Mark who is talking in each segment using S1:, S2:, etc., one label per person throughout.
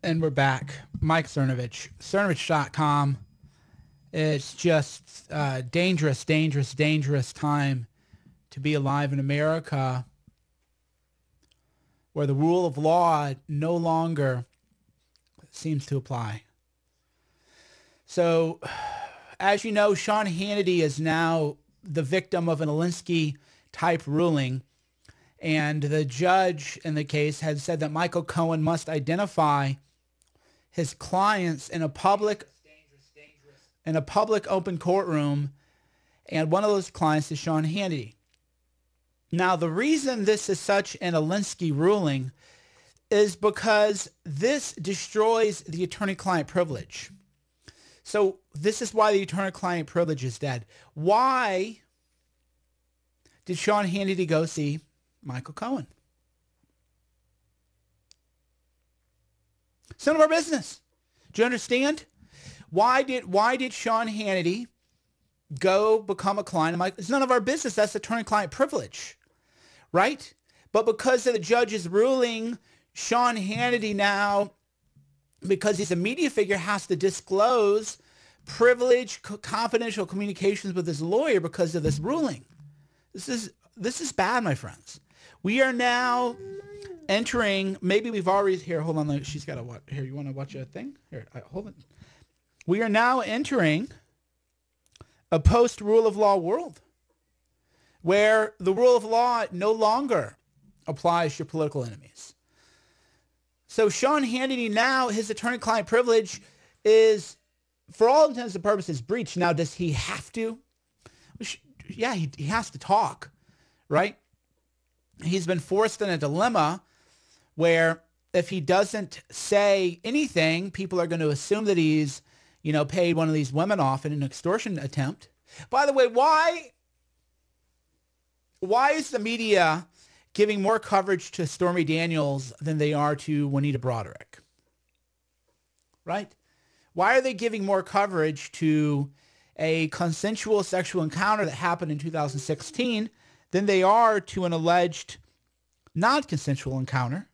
S1: And we're back. Mike Cernovich, Cernovich.com. It's just dangerous, dangerous, dangerous time to be alive in America, where the rule of law no longer seems to apply. So, as you know, Sean Hannity is now the victim of an Alinsky type ruling. And the judge in the case had said that Michael Cohen must identify his clients in a public open courtroom, and one of those clients is Sean Hannity. Now, the reason this is such an Alinsky ruling is because this destroys the attorney-client privilege. So this is why the attorney-client privilege is dead. Why did Sean Hannity go see Michael Cohen? It's none of our business. Do you understand? Why did Sean Hannity go become a client of Michael? It's none of our business. That's attorney-client privilege, right? But because of the judge's ruling, Sean Hannity now, because he's a media figure, has to disclose privileged, confidential communications with his lawyer because of this ruling. This is bad, my friends. We are now entering, maybe we've already, here, hold on, she's got to watch, here, you want to watch a thing? Here, hold it. We are now entering a post-rule of law world where the rule of law no longer applies to your political enemies. So Sean Hannity now, his attorney-client privilege is, for all intents and purposes, breached. Now, does he have to? Yeah, he has to talk, right? He's been forced in a dilemma where if he doesn't say anything, people are going to assume that he's, paid one of these women off in an extortion attempt. By the way, why is the media giving more coverage to Stormy Daniels than they are to Juanita Broderick? Right? Why are they giving more coverage to a consensual sexual encounter that happened in 2016 than they are to an alleged non-consensual encounter?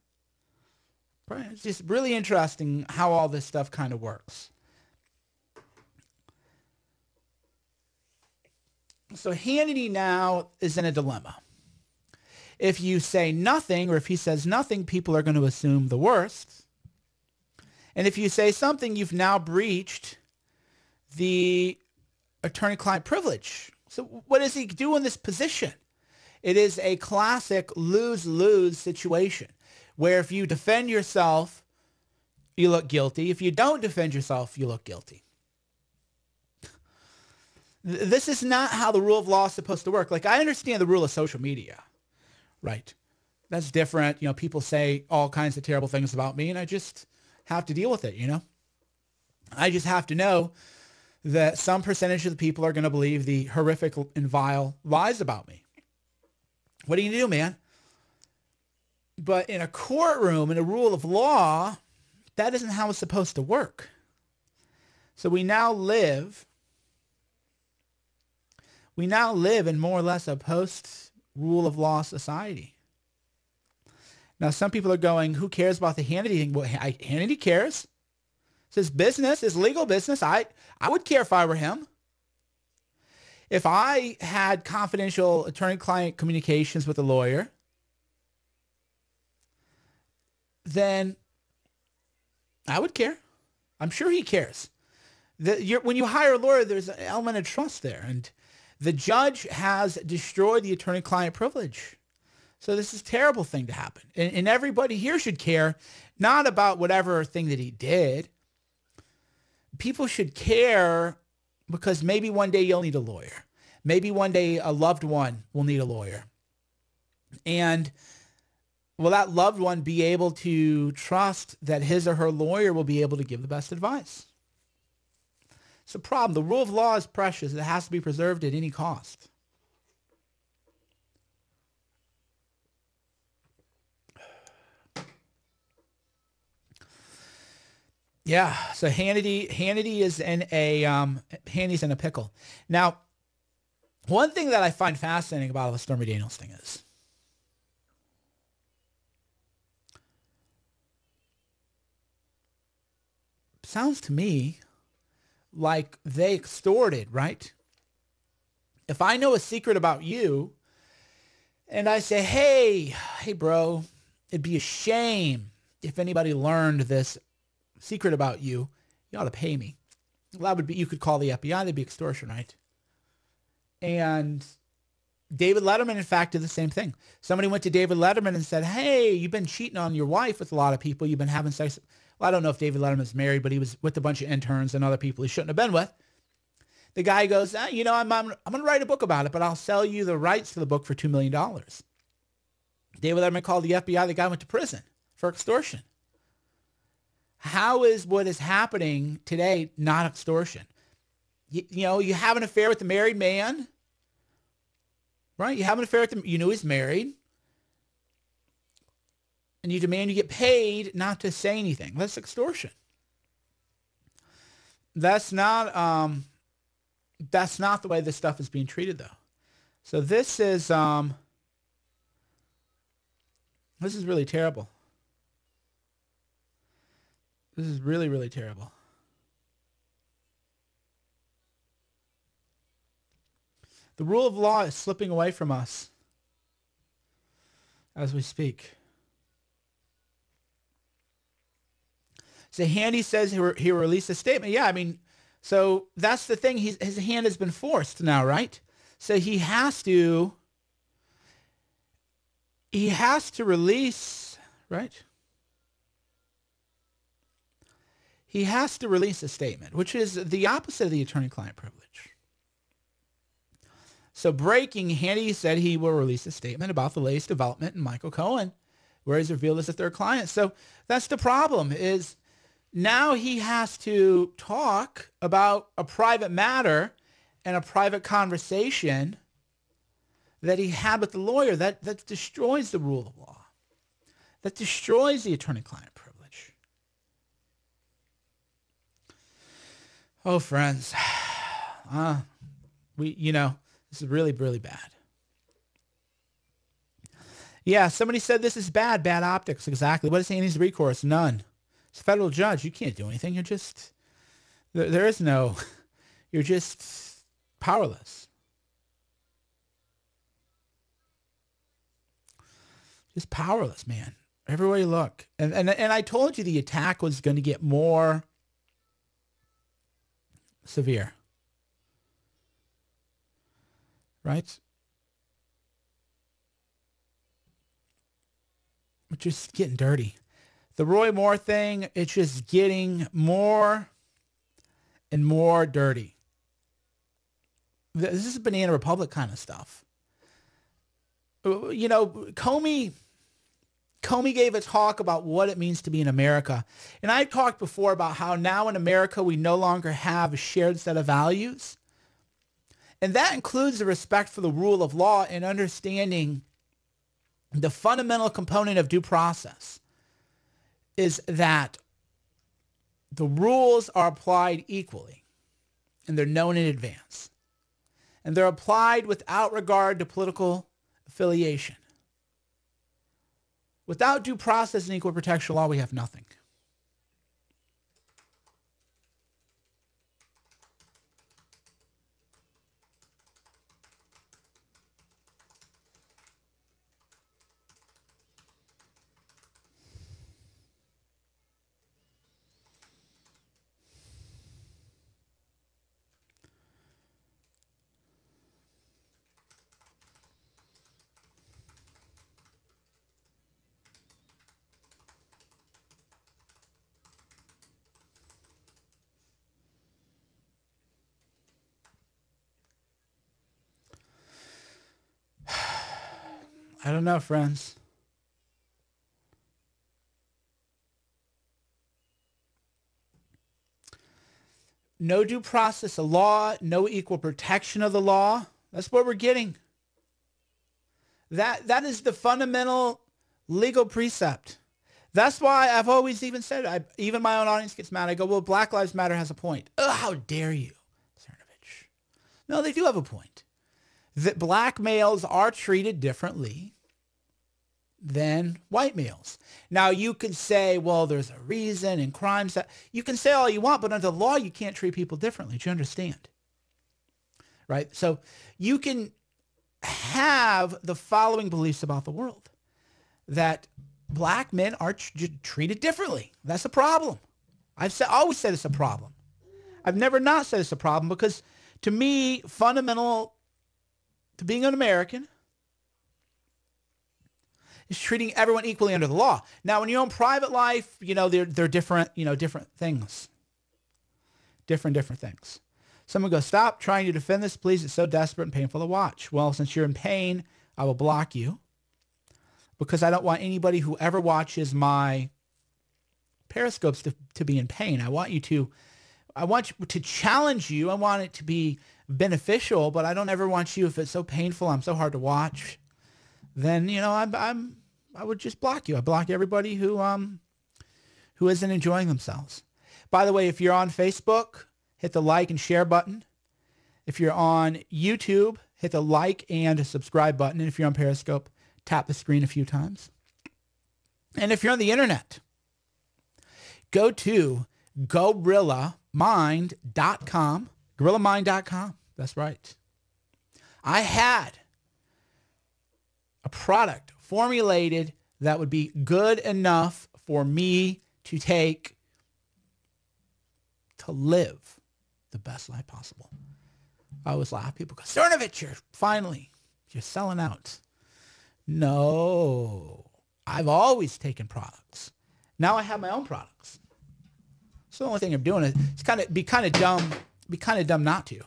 S1: Right? It's just really interesting how all this stuff kind of works. So Hannity now is in a dilemma. If you say nothing, or if he says nothing, people are going to assume the worst. And if you say something, you've now breached the attorney-client privilege. So what does he do in this position? It is a classic lose-lose situation where if you defend yourself, you look guilty. If you don't defend yourself, you look guilty. This is not how the rule of law is supposed to work. Like, I understand the rule of social media, right? That's different. People say all kinds of terrible things about me, and I just have to deal with it, I just have to know that some percentage of the people are going to believe the horrific and vile lies about me. What are you going to do, man? But in a courtroom, in a rule of law, that isn't how it's supposed to work. So we now live in more or less a post-rule of law society. Now, some people are going, who cares about the Hannity thing? Well, Hannity cares. It's his business, his legal business. I would care if I were him. If I had confidential attorney-client communications with a lawyer, then I would care. I'm sure he cares. When you hire a lawyer, there's an element of trust there. And the judge has destroyed the attorney-client privilege. So this is a terrible thing to happen. And everybody here should care, not about whatever thing that he did. People should care because maybe one day you'll need a lawyer. Maybe one day a loved one will need a lawyer. And will that loved one be able to trust that his or her lawyer will be able to give the best advice? It's a problem. The rule of law is precious. It has to be preserved at any cost. Yeah, so Hannity is in Hannity's in a pickle. Now, one thing that I find fascinating about the Stormy Daniels thing is sounds to me like they extorted, right? If I know a secret about you and I say, hey, bro, it'd be a shame if anybody learned this secret about you, you ought to pay me. Well, that would be, you could call the FBI, that'd be extortion, right? And David Letterman, in fact, did the same thing. Somebody went to David Letterman and said, hey, you've been cheating on your wife with a lot of people. You've been having sex. Well, I don't know if David Letterman's married, but he was with a bunch of interns and other people he shouldn't have been with. The guy goes, I'm going to write a book about it, but I'll sell you the rights to the book for $2 million. David Letterman called the FBI. The guy went to prison for extortion. How is what is happening today not extortion? You have an affair with the married man, right? You have an affair with him. You know he's married. And you demand you get paid not to say anything. That's extortion. That's not the way this stuff is being treated, though. So this is really terrible. This is really, really terrible. The rule of law is slipping away from us as we speak. So Hannity says he released a statement. Yeah, I mean, so that's the thing. His hand has been forced now, right? So he has to release, right? He has to release a statement, which is the opposite of the attorney-client privilege. So breaking, Hannity said he will release a statement about the latest development in Michael Cohen, where he's revealed as a third client. So that's the problem, is now he has to talk about a private matter and a private conversation that he had with the lawyer. That destroys the rule of law. That destroys the attorney-client privilege. Oh, friends, this is really, really bad. Yeah, somebody said this is bad optics. Exactly. What is Hannity's recourse? None. It's a federal judge. You can't do anything. You're just, there is no, you're just powerless. Just powerless, man. Everywhere you look. And I told you the attack was going to get more severe. Right? It's just getting dirty. The Roy Moore thing, it's just getting more and more dirty. This is Banana Republic kind of stuff. Comey gave a talk about what it means to be in America. And I talked before about how now in America we no longer have a shared set of values. And that includes the respect for the rule of law and understanding the fundamental component of due process is that the rules are applied equally and they're known in advance. And they're applied without regard to political affiliation. Without due process and equal protection law, we have nothing. I don't know, friends. No due process of law, no equal protection of the law. That's what we're getting. That is the fundamental legal precept. That's why I've always even said, even my own audience gets mad. I go, well, Black Lives Matter has a point. Oh, how dare you, Cernovich. No, they do have a point. That black males are treated differently than white males. Now, you can say, well, there's a reason in crimes that you can say all you want, but under the law, you can't treat people differently. Do you understand? Right? So you can have the following beliefs about the world, that black men are treated differently. That's a problem. Always said it's a problem. I've never not said it's a problem, because to me, fundamental to being an American is treating everyone equally under the law. Now, in your own private life, they're different, different things. Different things. Someone goes, stop trying to defend this, please. It's so desperate and painful to watch. Well, since you're in pain, I will block you, because I don't want anybody who ever watches my periscopes to be in pain. I want you to challenge you. I want it to be beneficial, but I don't ever want you, if it's so painful, I'm so hard to watch, then, I would just block you. I block everybody who isn't enjoying themselves. By the way, if you're on Facebook, hit the like and share button. If you're on YouTube, hit the like and subscribe button. And if you're on Periscope, tap the screen a few times. And if you're on the internet, go to gorillamind.com. gorillamind.com. That's right. I had a product formulated that would be good enough for me to take to live the best life possible. I always laugh. People go, Cernovich, you're selling out. No, I've always taken products. Now I have my own products. So the only thing I'm doing is be kind of dumb not to,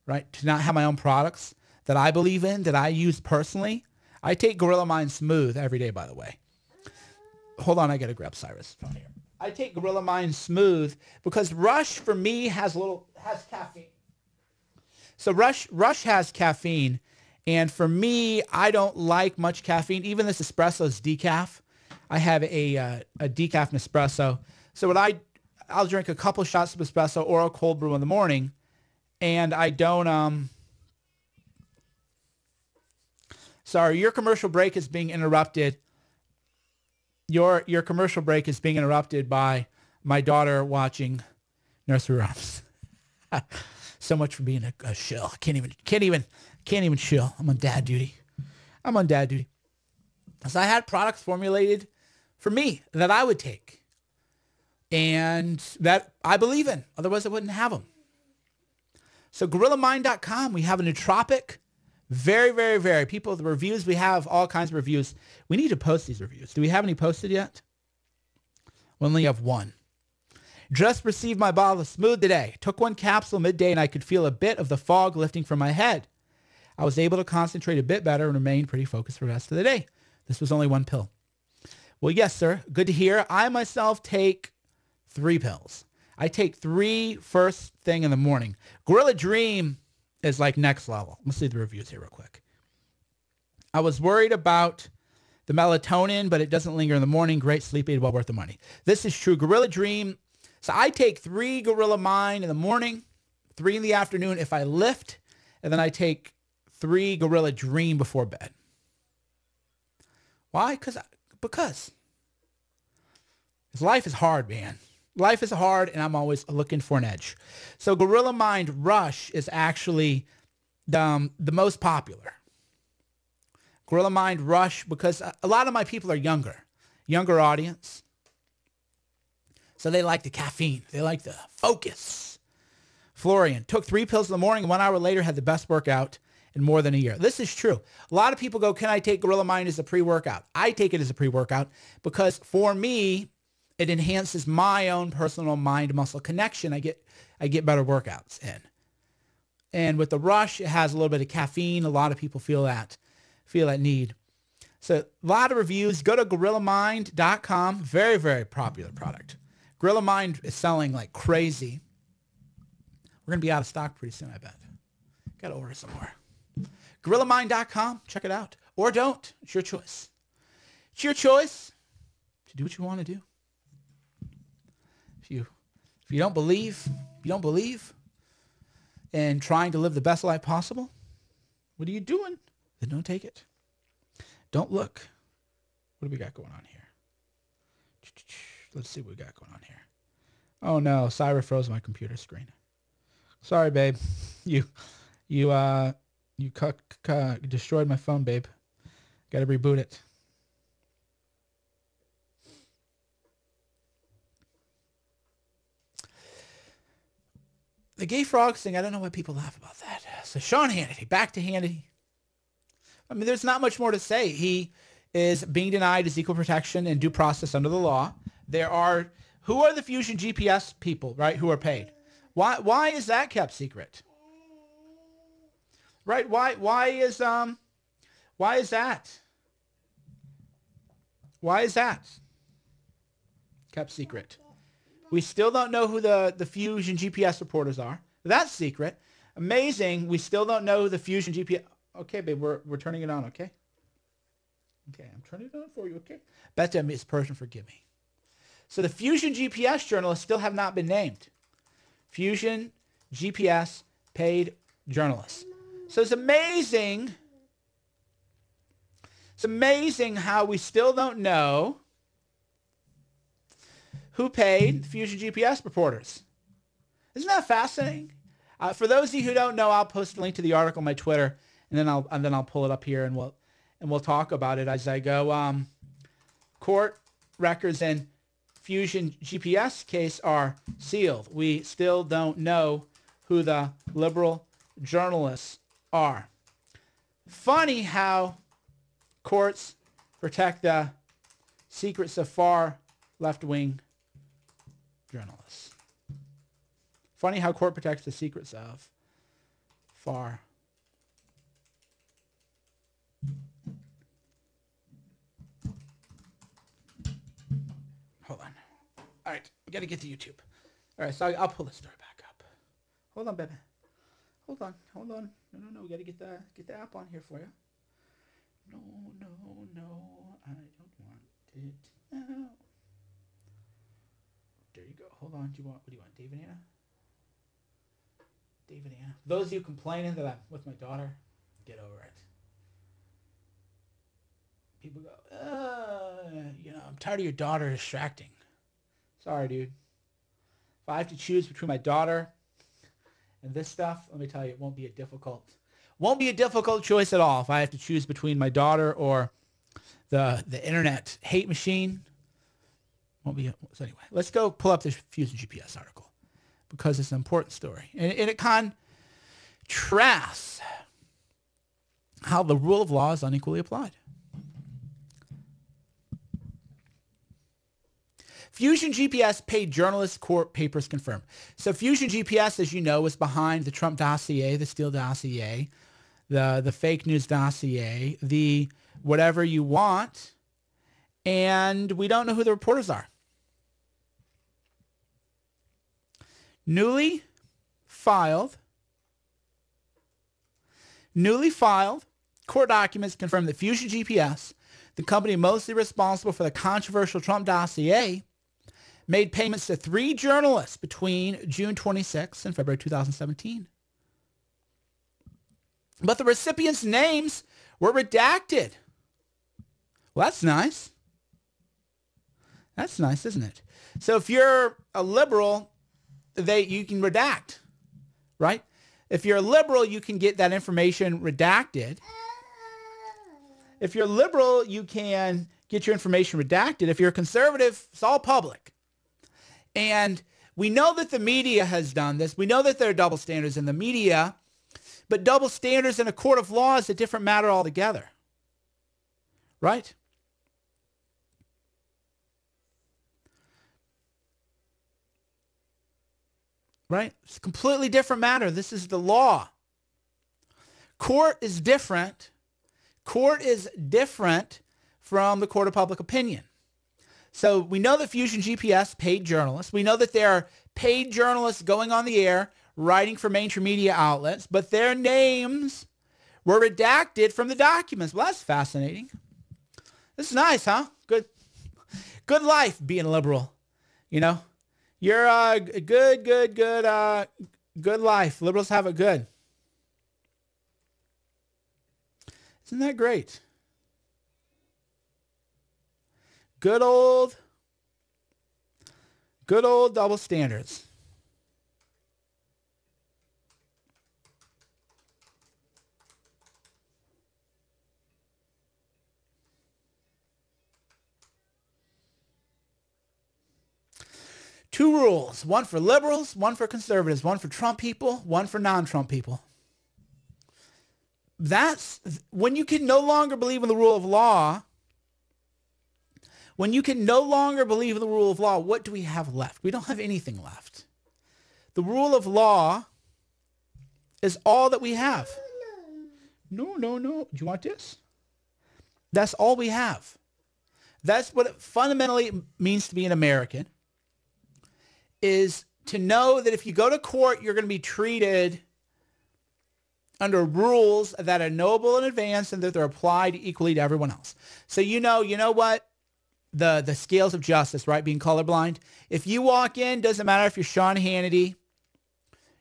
S1: right? To not have my own products that I believe in, that I use personally. I take Gorilla Mind Smooth every day, by the way. Hold on, I got to grab Cyrus' phone here. I take Gorilla Mind Smooth because Rush, for me, has caffeine. So Rush has caffeine, and for me, I don't like much caffeine. Even this espresso is decaf. I have a decaf Nespresso. So I'll drink a couple shots of espresso or a cold brew in the morning, and I don't Sorry, your commercial break is being interrupted. Your commercial break is being interrupted by my daughter watching nursery rhymes. So much for being a shill. Can't even shill. I'm on dad duty. So I had products formulated for me that I would take and that I believe in. Otherwise, I wouldn't have them. So gorillamind.com, we have a nootropic. Very, very, very. People, the reviews, we have all kinds of reviews. We need to post these reviews. Do we have any posted yet? We only have one. Just received my bottle of Smooth today. Took one capsule midday and I could feel a bit of the fog lifting from my head. I was able to concentrate a bit better and remain pretty focused for the rest of the day. This was only one pill. Well, yes, sir. Good to hear. I myself take 3 pills. I take 3 first thing in the morning. Gorilla Dream is like next level. Let's see the reviews here real quick. I was worried about the melatonin, but it doesn't linger in the morning. Great sleep aid, well worth the money. This is true. Gorilla Dream. So I take 3 Gorilla Mind in the morning, 3 in the afternoon if I lift, and then I take 3 Gorilla Dream before bed. Why? Because life is hard, man. Life is hard, and I'm always looking for an edge. So Gorilla Mind Rush is actually the most popular. Gorilla Mind Rush, because a lot of my people are younger audience. So they like the caffeine. They like the focus. Florian took 3 pills in the morning, and 1 hour later had the best workout in more than a year. This is true. A lot of people go, can I take Gorilla Mind as a pre-workout? I take it as a pre-workout because for me, it enhances my own personal mind-muscle connection. I get better workouts in. And with the Rush, it has a little bit of caffeine. A lot of people feel that need. So a lot of reviews. Go to gorillamind.com. Very, very popular product. Gorilla Mind is selling like crazy. We're going to be out of stock pretty soon, I bet. Got to order some more. gorillamind.com. Check it out. Or don't. It's your choice. It's your choice to do what you want to do. If you don't believe in trying to live the best life possible, what are you doing? Then don't take it. Don't look. What do we got going on here? Let's see what we got going on here. Oh no, Cyber froze my computer screen. Sorry, babe. You destroyed my phone, babe. Got to reboot it. The gay frogs thing, I don't know why people laugh about that. So Sean Hannity, back to Hannity. I mean, there's not much more to say. He is being denied his equal protection and due process under the law. Who are the Fusion GPS people, right, who are paid? Why is that kept secret? Right? Why is that? Why is that kept secret? We still don't know who the Fusion GPS reporters are. That's secret. Amazing. We still don't know who the Fusion GPS. Okay, babe, we're turning it on, okay? Okay, I'm turning it on for you, okay? Bet that Miss Persian, forgive me. So the Fusion GPS journalists still have not been named. Fusion GPS paid journalists. So it's amazing. It's amazing how we still don't know who paid Fusion GPS reporters. Isn't that fascinating? For those of you who don't know, I'll post a link to the article on my Twitter, and then I'll pull it up here, and we'll talk about it as I go. Court records in Fusion GPS case are sealed. We still don't know who the liberal journalists are. Funny how courts protect the secrets of far left-wing journalists. Funny how court protects the secrets of far. Hold on. All right, we got to get to YouTube. All right, so I'll pull the story back up. Hold on, baby. Hold on. No. We got to get the app on here for you. No. I don't want it now. There you go. Hold on. What do you want? David Anna? Those of you complaining that I'm with my daughter, get over it. People go, I'm tired of your daughter distracting. Sorry, dude. If I have to choose between my daughter and this stuff, let me tell you, it won't be a difficult choice at all. If I have to choose between my daughter or the internet hate machine, won't be. So anyway, let's go pull up this Fusion GPS article because it's an important story, and it contrasts how the rule of law is unequally applied. Fusion GPS paid journalists, court papers confirm. So Fusion GPS, as you know, was behind the Trump dossier, the Steele dossier, the fake news dossier, the whatever you want, and we don't know who the reporters are. Newly filed court documents confirm that Fusion GPS, the company mostly responsible for the controversial Trump dossier, made payments to 3 journalists between June 26 and February 2017. But the recipients' names were redacted. Well, that's nice. That's nice, isn't it? So if you're a liberal, you can redact, right? If you're a liberal, you can get that information redacted. If you're liberal, you can get your information redacted. If you're a conservative, it's all public. And we know that the media has done this. We know that there are double standards in the media, but double standards in a court of law is a different matter altogether. Right? Right? It's a completely different matter. This is the law. Court is different. Court is different from the court of public opinion. So we know that Fusion GPS paid journalists. We know that there are paid journalists going on the air, writing for mainstream media outlets, but their names were redacted from the documents. Well, that's fascinating. This is nice, huh? Good life being a liberal. You know, you're a good life. Liberals have it good. Isn't that great? Good old double standards. Two rules, one for liberals, one for conservatives, one for Trump people, one for non-Trump people. That's when you can no longer believe in the rule of law. When you can no longer believe in the rule of law, what do we have left? We don't have anything left. The rule of law is all that we have. No. Do you want this? That's all we have. That's what it fundamentally means to be an American, is to know that if you go to court, you're going to be treated under rules that are knowable in advance and that they're applied equally to everyone else. So you know what? The scales of justice, right? Being colorblind. If you walk in, doesn't matter if you're Sean Hannity,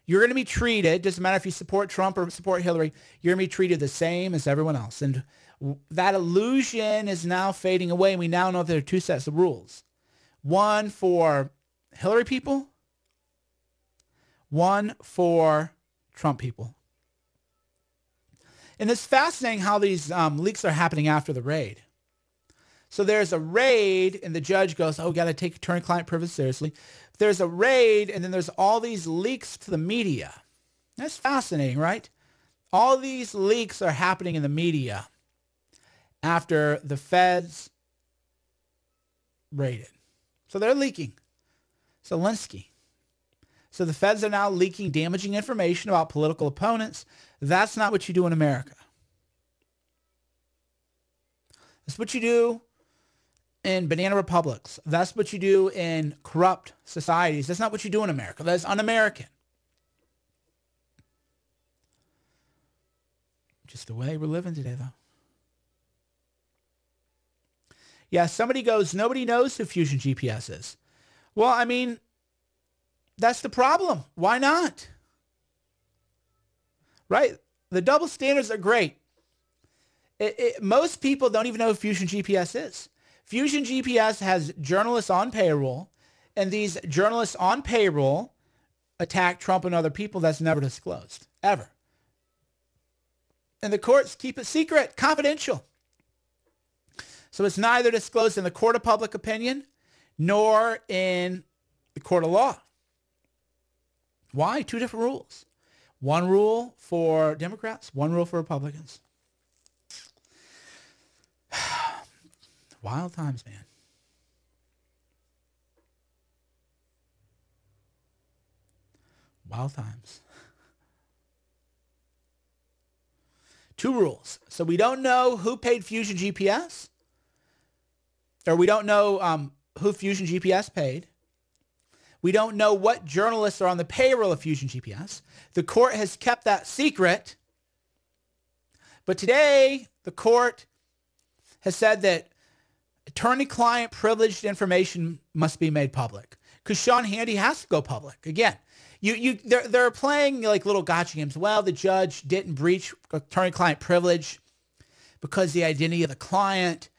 S1: you're going to be treated, doesn't matter if you support Trump or support Hillary, you're going to be treated the same as everyone else. And that illusion is now fading away, and we now know there are two sets of rules. One for Hillary people, one for Trump people. And it's fascinating how these leaks are happening after the raid. So there's a raid, and the judge goes, oh, we got to take attorney-client privilege seriously. There's a raid, and then there's all these leaks to the media. That's fascinating, right? All these leaks are happening in the media after the feds raided. So they're leaking. So Alinsky. So the feds are now leaking damaging information about political opponents. That's not what you do in America. That's what you do in banana republics. That's what you do in corrupt societies. That's not what you do in America. That's un-American. Just the way we're living today, though. Yeah, somebody goes, nobody knows who Fusion GPS is. Well, I mean, that's the problem. Why not? Right? The double standards are great. Most people don't even know who Fusion GPS is. Fusion GPS has journalists on payroll, and these journalists on payroll attack Trump and other people. That's never disclosed, ever. And the courts keep it secret, confidential. So it's neither disclosed in the court of public opinion nor in the court of law. Why? Two different rules. One rule for Democrats, one rule for Republicans. Wild times, man. Wild times. Two rules. So we don't know who paid Fusion GPS, or we don't know who Fusion GPS paid. We don't know what journalists are on the payroll of Fusion GPS. The court has kept that secret. But today, the court has said that attorney-client privileged information must be made public, because Sean Hannity has to go public. Again, they're playing like little gotcha games. Well, the judge didn't breach attorney-client privilege because the identity of the client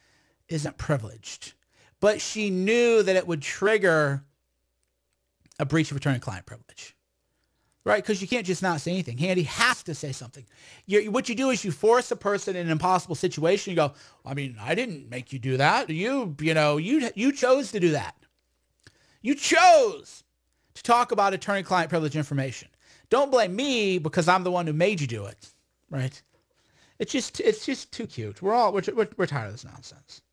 S1: isn't privileged. But she knew that it would trigger a breach of attorney-client privilege, right? Because you can't just not say anything. Hannity has to say something. What you do is you force a person in an impossible situation. You go, I mean, I didn't make you do that. You chose to do that. You chose to talk about attorney-client privilege information. Don't blame me because I'm the one who made you do it, right? It's just too cute. We're tired of this nonsense.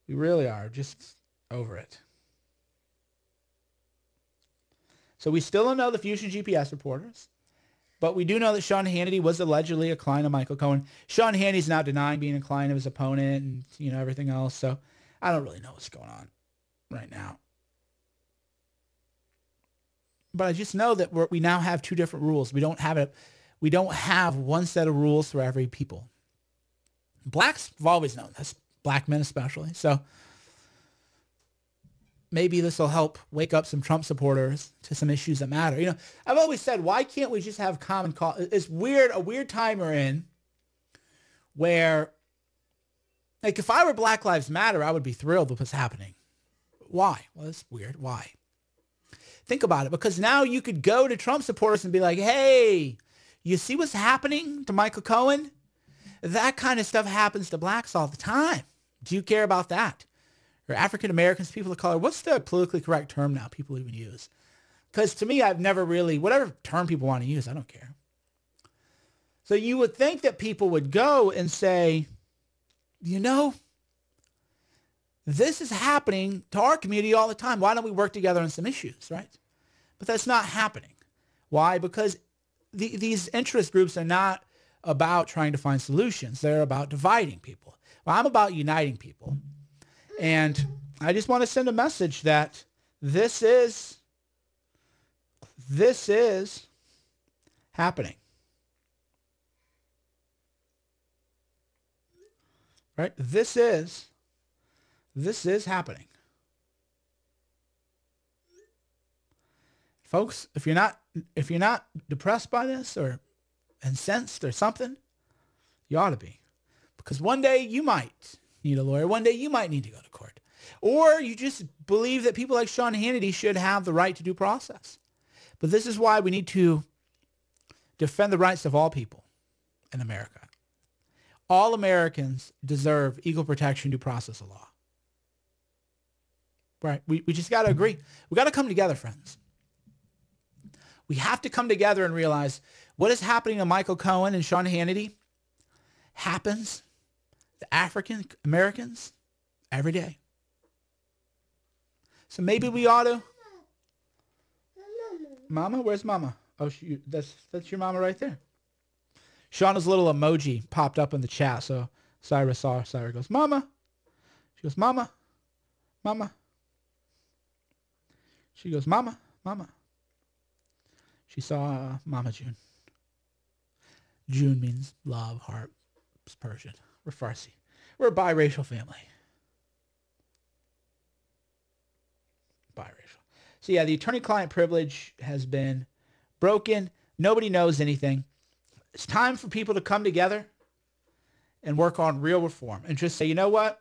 S1: We really are just over it. So we still don't know the Fusion GPS reporters, but we do know that Sean Hannity was allegedly a client of Michael Cohen. Sean Hannity's now denying being a client of his opponent and, everything else. So I don't really know what's going on right now. But I just know that we now have two different rules. We don't have one set of rules for every people. Blacks have always known this, black men especially. So maybe this will help wake up some Trump supporters to some issues that matter. I've always said, why can't we just have common cause? It's weird, a weird time we're in where Like if I were Black Lives Matter, I would be thrilled with what's happening. Why? Well, that's weird. Why? Think about it. Because now you could go to Trump supporters and be like, hey, you see what's happening to Michael Cohen? That kind of stuff happens to blacks all the time. Do you care about that? Or African Americans, people of color? What's the politically correct term now people even use? Because to me, I've never really, whatever term people want to use, I don't care. So you would think that people would go and say, you know, this is happening to our community all the time. Why don't we work together on some issues, right? But that's not happening. Why? Because these interest groups are not about trying to find solutions. They're about dividing people. Well, I'm about uniting people. And I just want to send a message that this is happening. Right? This is happening. Folks, if you're not depressed by this or incensed or something, you ought to be. Because one day you might need a lawyer. One day you might need to go to court. Or you just believe that people like Sean Hannity should have the right to due process. But this is why we need to defend the rights of all people in America. All Americans deserve equal protection, due process of law. Right? We just got to agree. We got to come together, friends. We have to come together and realize what is happening to Michael Cohen and Sean Hannity happens to African Americans every day. So maybe we ought to. Mama, where's Mama? Oh, that's your Mama right there. Shauna's little emoji popped up in the chat, so Syra saw. Syra goes, Mama. She goes, Mama, Mama. She goes, Mama, Mama. She saw Mama June. June means love, heart. It's Persian. We're Farsi. We're a biracial family. Biracial. So yeah, the attorney-client privilege has been broken. Nobody knows anything. It's time for people to come together and work on real reform and just say, you know what?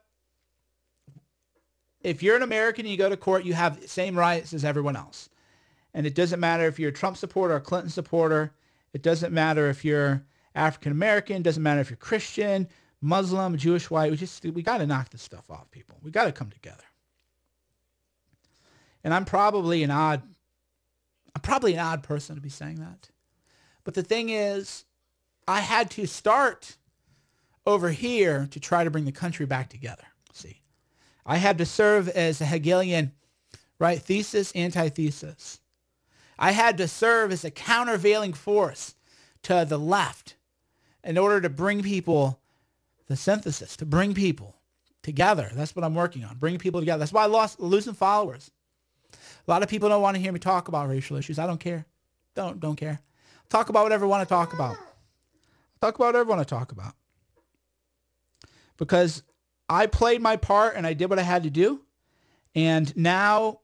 S1: If you're an American and you go to court, you have the same rights as everyone else. And it doesn't matter if you're a Trump supporter or a Clinton supporter. It doesn't matter if you're African American. It doesn't matter if you're Christian, Muslim, Jewish, white. We got to knock this stuff off, people. We got to come together. And I'm probably an odd person to be saying that. But the thing is, I had to start over here to try to bring the country back together. See, I had to serve as a Hegelian, right, thesis, antithesis. I had to serve as a countervailing force to the left in order to bring people the synthesis, to bring people together. That's what I'm working on, bringing people together. That's why I losing followers. A lot of people don't want to hear me talk about racial issues. I don't care. Don't care. Talk about whatever I want to talk about. Talk about whatever I want to talk about. Because I played my part and I did what I had to do. And now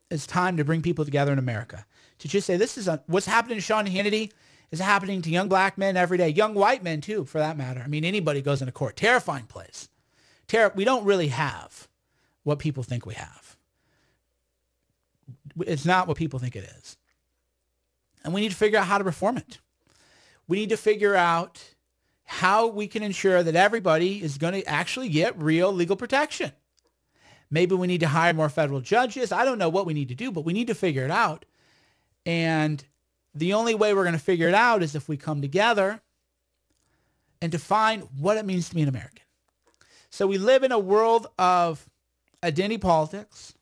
S1: it's time to bring people together in America. To just say what's happening to Sean Hannity is happening to young black men every day. Young white men too, for that matter. I mean, anybody goes into court. Terrifying place. We don't really have what people think we have. It's not what people think it is. And we need to figure out how to reform it. We need to figure out how we can ensure that everybody is going to actually get real legal protection. Maybe we need to hire more federal judges. I don't know what we need to do, but we need to figure it out. And the only way we're going to figure it out is if we come together and define what it means to be an American. So we live in a world of identity politics,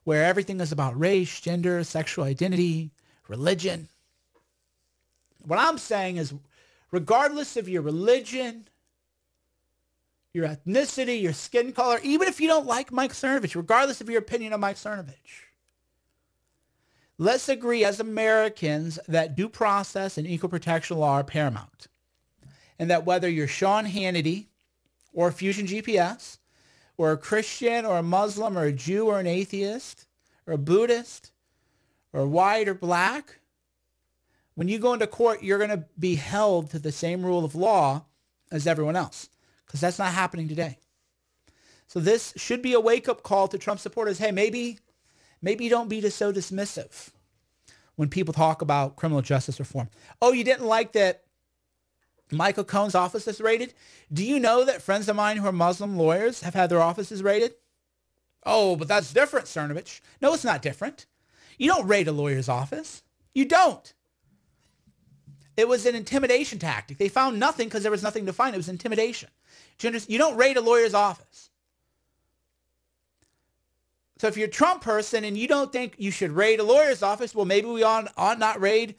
S1: where everything is about race, gender, sexual identity, religion. What I'm saying is, regardless of your religion, your ethnicity, your skin color, even if you don't like Mike Cernovich, regardless of your opinion on Mike Cernovich, let's agree as Americans that due process and equal protection law are paramount. And that whether you're Sean Hannity or Fusion GPS, or a Christian or a Muslim or a Jew or an atheist or a Buddhist or white or black When you go into court, you're going to be held to the same rule of law as everyone else, because that's not happening today. So this should be a wake-up call to Trump supporters. Hey, maybe don't be so dismissive when people talk about criminal justice reform. Oh, you didn't like that Michael Cohen's office is raided? Do you know that friends of mine who are Muslim lawyers have had their offices raided? Oh, but that's different, Cernovich. No, it's not different. You don't raid a lawyer's office. You don't. It was an intimidation tactic. They found nothing because there was nothing to find. It was intimidation. You don't raid a lawyer's office. So if you're a Trump person and you don't think you should raid a lawyer's office, well, maybe we ought not raid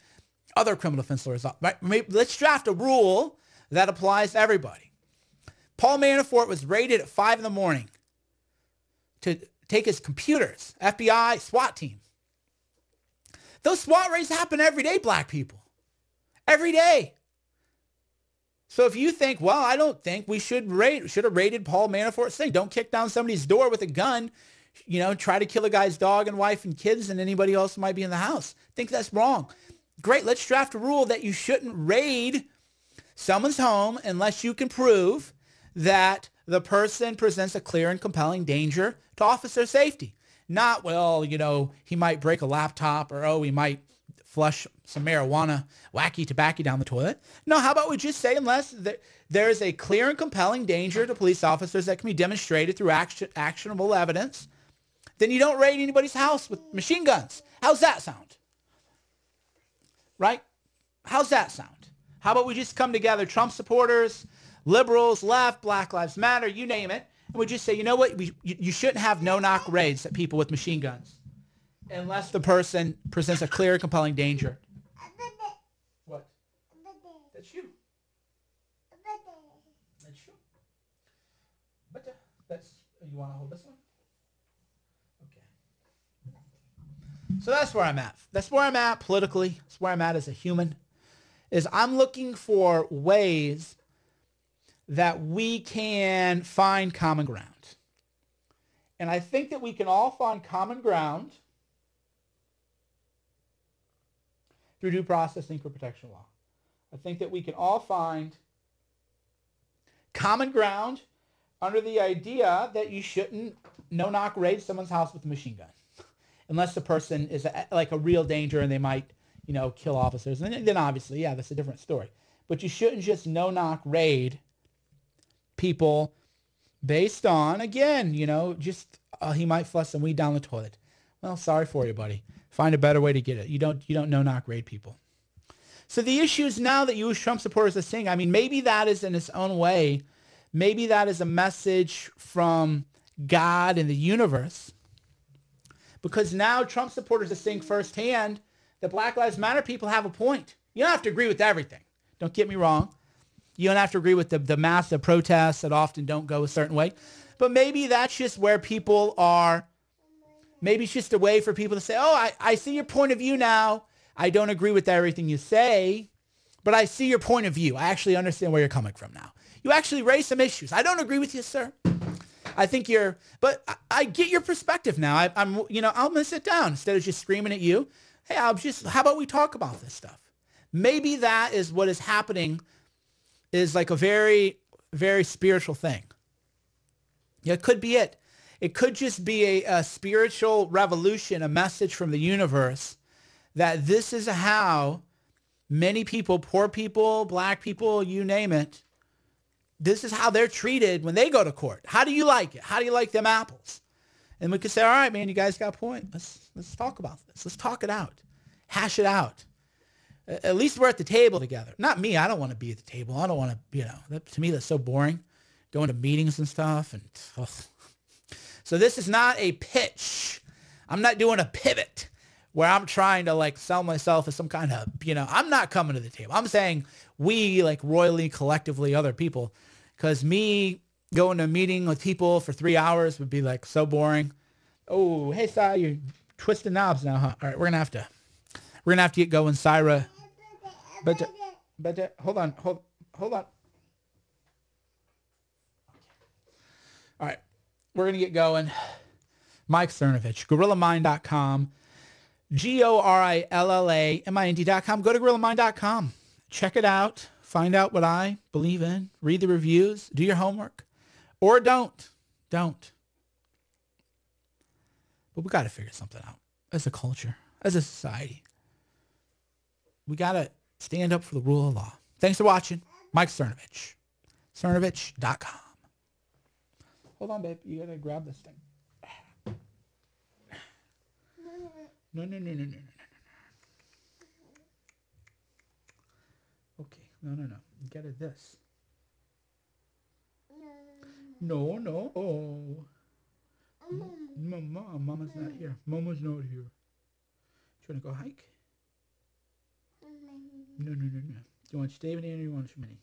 S1: other criminal defense lawyers. Right? Let's draft a rule that applies to everybody. Paul Manafort was raided at 5 in the morning to take his computers. FBI, SWAT team. Those SWAT raids happen every day, black people. Every day. So if you think, well, I don't think we should have raided Paul Manafort's thing. Don't kick down somebody's door with a gun, try to kill a guy's dog and wife and kids and anybody else who might be in the house. Think that's wrong. Great, let's draft a rule that you shouldn't raid someone's home unless you can prove that the person presents a clear and compelling danger to officer safety. Not, well, he might break a laptop, or, he might flush some marijuana, wacky tobacco down the toilet. No, how about we just say unless there is a clear and compelling danger to police officers that can be demonstrated through actionable evidence, then you don't raid anybody's house with machine guns. How's that sound? Right? How's that sound? How about we just come together, Trump supporters, liberals, left, Black Lives Matter, you name it, and we just say, you know what, you shouldn't have no-knock raids at people with machine guns unless the person presents a clear and compelling danger. What? That's you. That's you. But you want to hold this one? Okay. So that's where I'm at. That's where I'm at politically. That's where I'm at as a human. Is I'm looking for ways that we can find common ground. And I think that we can all find common ground through due process and equal protection law. I think that we can all find common ground under the idea that you shouldn't no-knock raid someone's house with a machine gun unless the person is like a real danger and they might, kill officers. And then obviously, yeah, that's a different story. But you shouldn't just no-knock raid people based on, again, just he might flush some weed down the toilet. Well, sorry for you, buddy. Find a better way to get it. You don't no-knock raid people. So the issues now that you as Trump supporters are seeing, maybe that is in its own way, maybe that is a message from God and the universe, because now Trump supporters are seeing firsthand that Black Lives Matter people have a point. You don't have to agree with everything. Don't get me wrong. You don't have to agree with the massive protests that often don't go a certain way. But maybe that's just where people are. Maybe it's just a way for people to say, oh, I see your point of view now. I don't agree with everything you say, but I see your point of view. I actually understand where you're coming from now. You actually raise some issues. I don't agree with you, sir. I think but I get your perspective now. I'm going to sit down instead of just screaming at you. Hey, how about we talk about this stuff? Maybe that is what is happening, is like a very, very spiritual thing. It could be it. It could just be a spiritual revolution, a message from the universe that this is how many people, poor people, black people, you name it, this is how they're treated when they go to court. How do you like it? How do you like them apples? And we could say, all right, man, you guys got a point. Let's talk about this. Let's talk it out. Hash it out. At least we're at the table together. Not me. I don't want to be at the table. I don't want to, to me, that's so boring. Going to meetings and stuff. And so this is not a pitch. I'm not doing a pivot where I'm trying to sell myself as some kind of, I'm not coming to the table. I'm saying we, royally, collectively, other people, because me going to a meeting with people for 3 hours would be so boring. Oh, hey, Si, you're twisting knobs now, huh? All right, we're gonna have to get going, Syra. But hold on. All right, we're gonna get going. Mike Cernovich, GorillaMind.com. GORILLAMIND.com. Go to GorillaMind.com. Check it out. Find out what I believe in. Read the reviews. Do your homework. Or don't. Don't. But we got to figure something out as a culture, as a society. We got to stand up for the rule of law. Thanks for watching. Mike Cernovich. Cernovich.com. Hold on, babe. You got to grab this thing. No. Okay. No. You get it this. No. Mama's not here. Mama's not here. Do you want to go hike? No. Do you want David and or you want Minnie?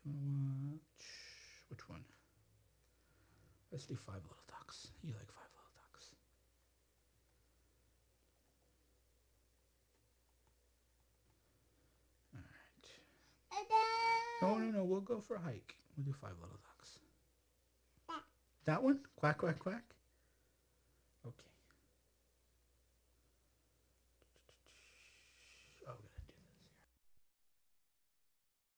S1: Do you want to watch which one? Let's do Five Little Ducks. You like Five Little Ducks? All right. No. We'll go for a hike. We'll do Five Little Ducks. That one? Quack, quack, quack.